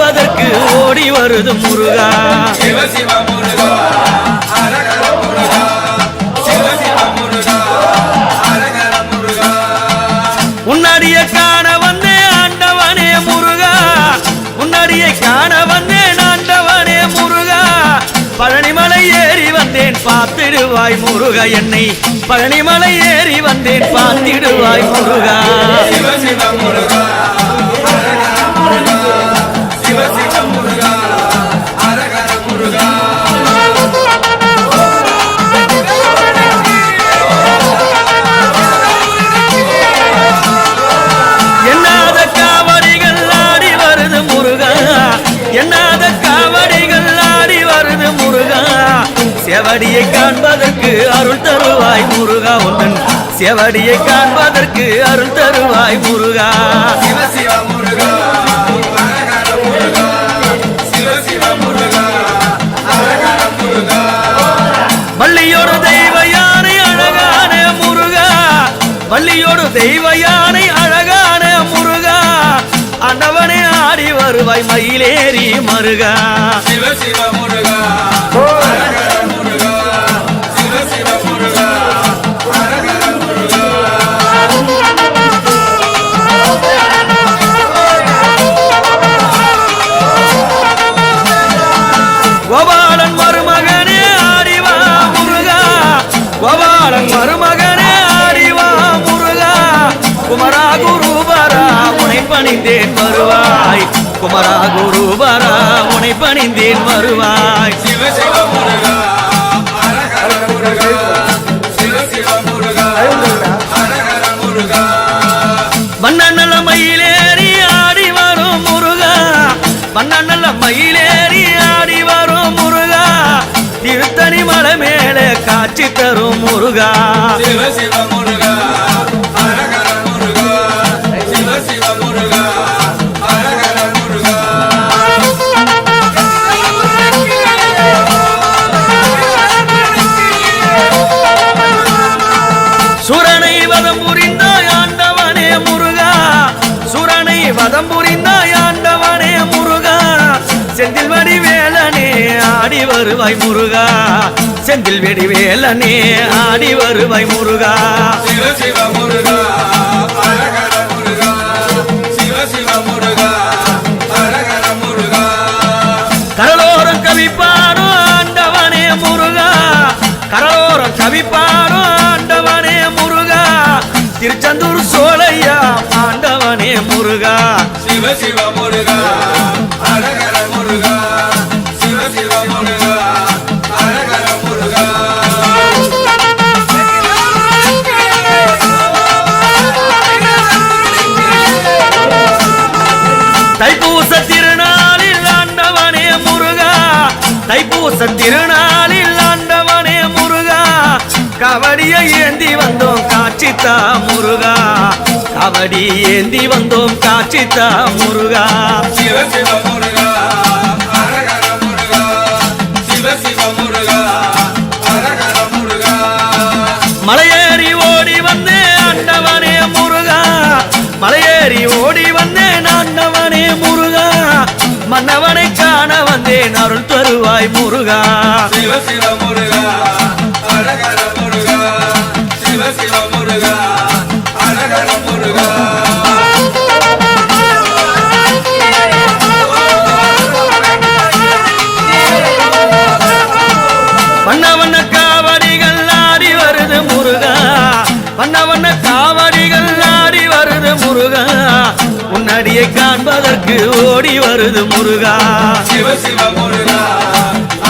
காண்பதற்கு ஓடி வருது முருகா. சிவ சிவ முருகா அரகர முருகா சிவ சிவ முருகா அரகர முருகா. உன்னடியை காண வந்தேன் ஆண்டவனே முருகா, உன்னடியை காண வந்தேன் ஆண்டவனே முருகா. பழனிமலை ஏறி வந்தேன் பார்த்திடுவாய் முருகா, என்னை பழனிமலை ஏறி வந்தேன் பார்த்திடுவாய் முருகா. சிவ சிவ முருகா அரகர முருகா சிவ சிவ முருகா அரகர முருகா. எண்ணாத காவடிகள் ஆடி வருது முருகா, எண்ணாத காவடிகள் ஆடி வருது முருகா. செவடியை காண்பதற்கு அருள் தருவாய் முருகா, உந்தன் செவடியை காண்பதற்கு அருள் தருவாய் முருகா. சிவ சிவ முருகா அரகர முருகா சிவ சிவ முருகா அரகர முருகா. வள்ளியோடு தெய்வ யானை அழகான முருகா, வள்ளியோடு தெய்வ யானை அழகான முருகா. ஆண்டவனே ஆடி வருவாய் மயிலேறி மருகா. சிவ சிவ முருகா அரகர முருகா சிவ சிவ முருகா அரகர முருகா. கோபாலன் மருமகனே ஆடிவா முருகா, கோபாலன் மருமகனே ஆடிவா முருகா. குமரா குருபரா உனை பணிந்தேன் வருவாய், குமரா குருபரா உனை பணிந்தேன் வருவாய். சிவ சிவ முருகா அரகர முருகா சிவ சிவ முருகா அரகர முருகா. வண்ணநல மயிலேறி ஆடி வரும் முருகா, வண்ணநல மயிலேறி ஆடி வரும் முருகா. திருத்தணி மலை மேலே காட்சி தரும் முருகா. சிவ சிவ முருகா அரகர முருகா சிவ சிவ முருகா அரகர முருகா. சுரனை வதம் புரிந்தாய் ஆண்டவனே முருகா, சுரனை வதம் புரிந்தாய் ஆண்டவனே முருகா. செந்தில் வடிவேலனே ஆடி வருவாய் முருகா, செந்தில் வடிவேலனே ஆடி வருவாய் முருகா. சிவ சிவ முருகா அரகர முருகா சிவ சிவ முருகா அரகர முருகா. கடலோரம் கவிப்பானோ ஆண்டவனே முருகா, கடலோரம் கவிப்பானோ ஆண்டவனே முருகா. திருச்செந்தூர் சோலையா ஆண்டவனே முருகா. சிவ சிவ முருகா அரகர முருகா சிவ சிவ முருகா அரகர முருகா. தைப்பூச திருநாளில் ஆண்டவனே முருகா, தைப்பூச திருநாளில் ஆண்டவனே முருகா. கவடியை ஏந்தி வந்தோம் காட்சித்தா முருகா, கவடி ஏந்தி வந்தோம் காட்சித்தா முருகா. சிவ சிவ முருகா அரகர முருகா சிவ சிவ முருகா அரகர முருகா. மலையேறி ஓடி வந்தேன் ஆண்டவனே முருகா, மலையேறி ஓடி வந்தேன் ஆண்டவனே முருகா. மன்னவனை காண வந்தேன் அருள் தருவாய் முருகா. சிவ சிவ முருகா அரகர முருகா சிவ சிவ முருகா அரகர முருகா. வண்ண வண்ண காவடிகள் ஆடி வருது முருகா, வண்ண வண்ண காவடிகள் ஆடி வருது முருகா. உன்னடியை காண்பதற்கு ஓடி வருது முருகா. சிவ சிவ முருகா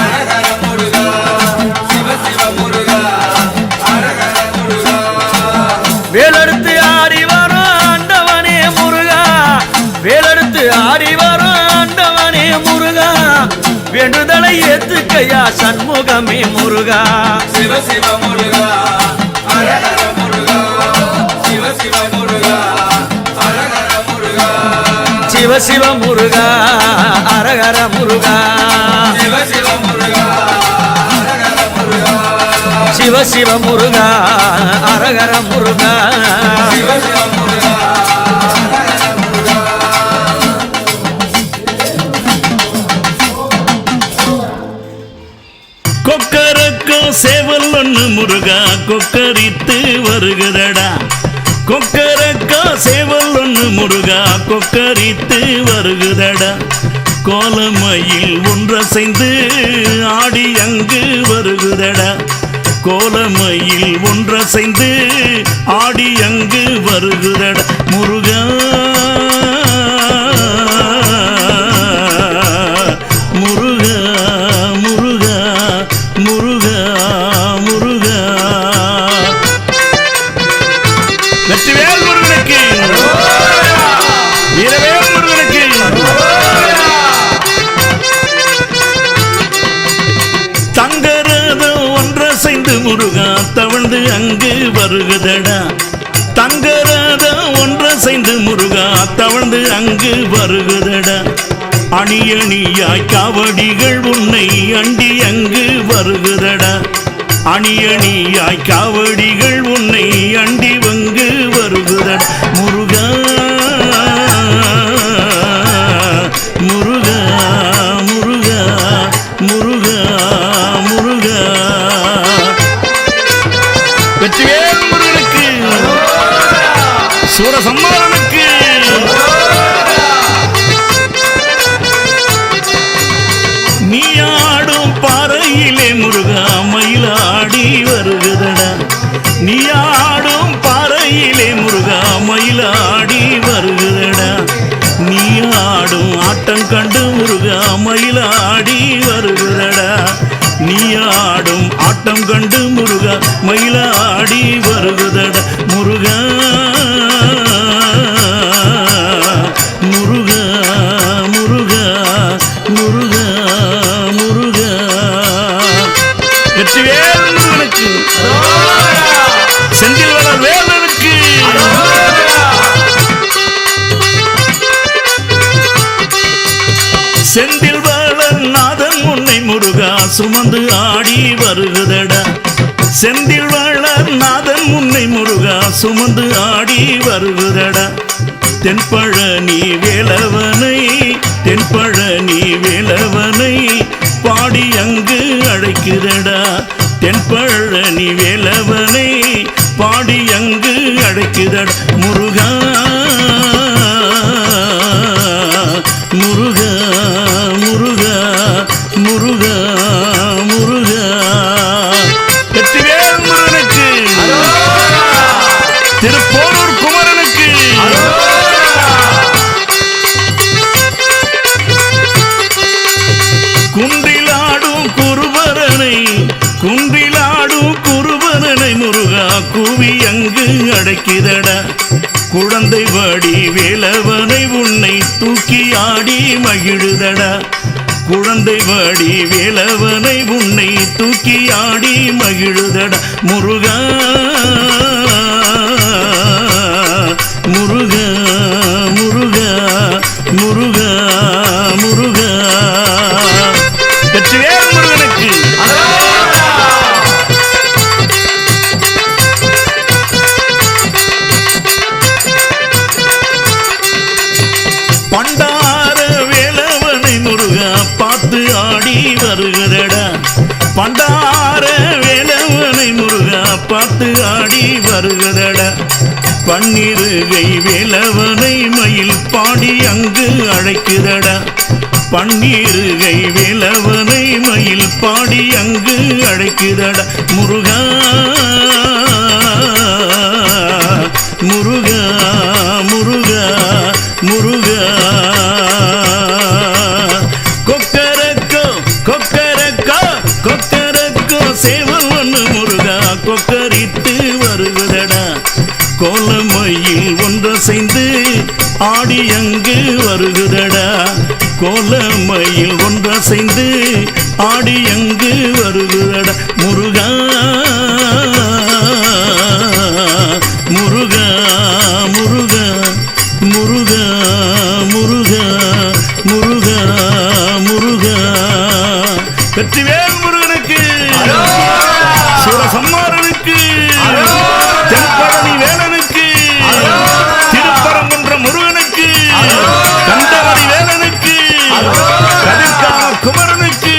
அரகர முருகா சிவ சிவ முருகா அரகர முருகா. வேலெடுத்து ஆடி வரும் ஆண்டவனே முருகா, வேலெடுத்து ஆடி வரும் ஆண்டவனே முருகா. வேண்டுதலை ஏத்துக்கையா சண்முகமே முருகா. சிவ சிவ முருகா அரகர முருகா சிவ சிவ முருகா அரகர முருகா. சிவ சிவ முருகா அரகர முருகா. சிவ சிவ முருகா அரகர முருகா. சிவ சிவ முருகா அரகர முருகா. சிவ சிவ முருகா அரகர முருகா. முருகா கொக்கரித்து வருகுதடா கொக்கரக்கா சேவல் ஒன்று முருகா கொக்கரித்து வருகுதடா கோலமயில் ஒன்றசைந்து ஆடி அங்கு வருகுதடா கோலமயில் ஒன்றசைந்து ஆடி அங்கு வருகுதடா முருகா முருகா முருகா முருகா முருகா வெற்றிவேல் முருகனுக்கு வீரவேல் முருகனுக்கு தங்கரதம் ஒன்றசைந்து முருகா தவழ்ந்து அங்கு வருகுதடா தங்கரதம் ஒன்றசைந்து முருகா தவழ்ந்து அங்கு வருகுதடா அணியணியாய் காவடிகள் உன்னை அண்டி அங்கு வருகுதடா அணியணியாய் காவடிகள் உன்னை அண்டி வங்கு வருகுதடா முருகா முருகா முருகா முருகா முருகா வெற்றிவேல் முருகனுக்கு சூரசம்மாரனுக்கு நீ ஆடும் பாறையிலே முருகா மயிலாடி வருகுதடா நீ ஆடும் பாறையிலே முருகா மயிலாடி வருகுதடா நீ ஆடும் ஆட்டம் கண்டு முருகா மயிலாடி வருகுதடா நீ ஆடும் ஆட்டம் கண்டு முருகா மயிலாடி வருகுதடா முருகா முருகா முருகா முருகா முருகா வெற்றிவேல் முருகனுக்கு செந்தில் வளர் வேலனுக்கு செந்தில் வளர் நாதன் உன்னை முருகா சுமந்து ஆடி வருகுதடா செந்தில் வளர் நாதன் உன்னை முருகா சுமந்து ஆடி வருகுதடா தென்பழனி வேலவனை தென்பழனி வேலவனை பாடி அங்கு அழைக்குதடா தென்பழனி வேலவனை பாடி அங்கு அழைக்குதடா முருகா முருகா முருகா முருகா முருகா வெற்றிவேல் முருகனுக்கு திருப்போரூர் குமரனுக்கு குன்றிலாடும் குருபரனை குன்றிலாடும் குருபரனை முருகா கூவி அங்கு அடைக்குதடா குழந்தை வடி வேலவனை உன்னை தூக்கி ஆடி மகிழுதடா குழந்தை வடி வேலவனை உன்னை தூக்கி ஆடி மகிழுதடா முருகா முருகா முருகா முருகா முருகா வெற்றிவேல் முருகனுக்கு பண்டார வேலவனை முருகா பார்த்து ஆடி வருகிறடா பண்டார வேலவனை முருகா பார்த்து ஆடி வருகிறடா பன்னிருகை வேலவனை மயில் பாடி அங்கு அழைக்கிறடா பன்னிருகை வேலவனை மயில் பாடி அங்கு அழைக்கிறடா முருகா முருகா முருகா முருகா கொக்கரக்கோ கொக்கரக்கோ கொக்கரக்கோ சேவல் ஒன்று முருகா கொக்கரித்து வருகிறடா கோலமயில் ஒன்றசைந்து ஆடி அங்கு வருகிறடா கோலமயில் ஒன்றசைந்து ஆடி அங்கு வருகிறடா முருகா முருகா முருகா முருகா முருகா முருகா முருகா வெற்றிவேல் முருகனுக்கு சூரசம்மாரனுக்கு தென்பழனி வேலனுக்கு திருப்பரங்குன்ற முருகனுக்கு கந்தவடி வேலனுக்கு கதிர்கா குமரனுக்கு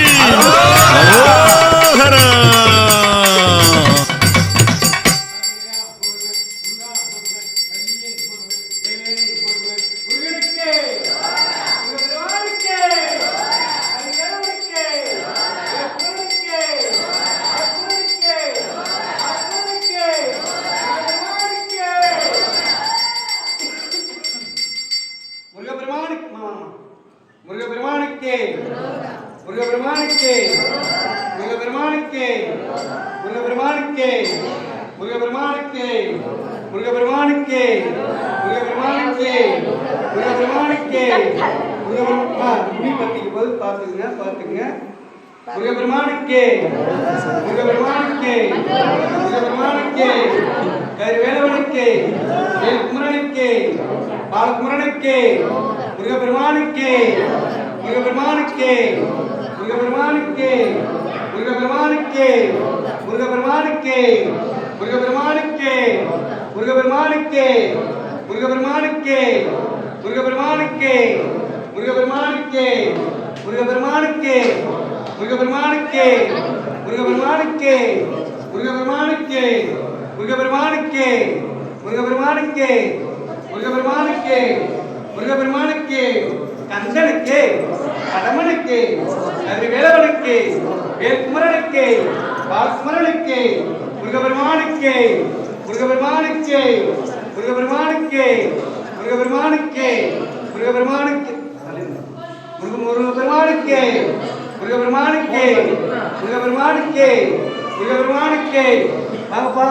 அரோகரா. பெருமானுக்கு முருகப்பெருமானுக்கு முருகப்பெருமானுக்கு முருகப்பெருமானுக்கு முருகப்பெருமானுக்கு முருகப்பெருமானுக்கு முருகப்பெருமானுக்கு முருகப்பெருமானுக்கு பத்திக்கு போது பார்த்துங்க முருகப்பெருமானுக்கு முருகப்பெருமானுக்கு முருகப்பெருமானுக்கு கருவேலவனுக்கு குமரனுக்கு பாலகுமரனுக்கு முருகப்பெருமானுக்கு முருகப்பெருமானுக்கு முருகப்பெருமானுக்கு முருகப்பெருமானுக்கு முருகப்பெருமானுக்கு முருகப்பெருமானுக்கு முருகப்பெருமானுக்கு முருகப்பெருமானுக்கு முருகப்பெருமானுக்கு முருகப்பெருமானுக்கு முருகப்பெருமானுக்கு முருகப்பெருமானுக்கு முருகப்பெருமானுக்கு முருகப்பெருமானுக்கு முருகப்பெருமானுக்கு முருகப்பெருமானுக்கு முருகப்பெருமானுக்கு முருகப்பெருமானுக்கு கந்தனுக்கு கடமனுக்கு கதிர்வேலவனுக்கு வேல்குமரனுக்கு பால்குமரனுக்கு முருகப்பெருமானுக்கு முருகப்பெருமானுக்கு முருகப்பெருமானுக்கு முருகப்பெருமானுக்கு முருகப்பெருமானுக்கு முருகப்பெருமானுக்கு முருகப்பெருமானுக்கு முருகப்பெருமானுக்கு முருகப்பெருமானுக்கு வாங்கப்பா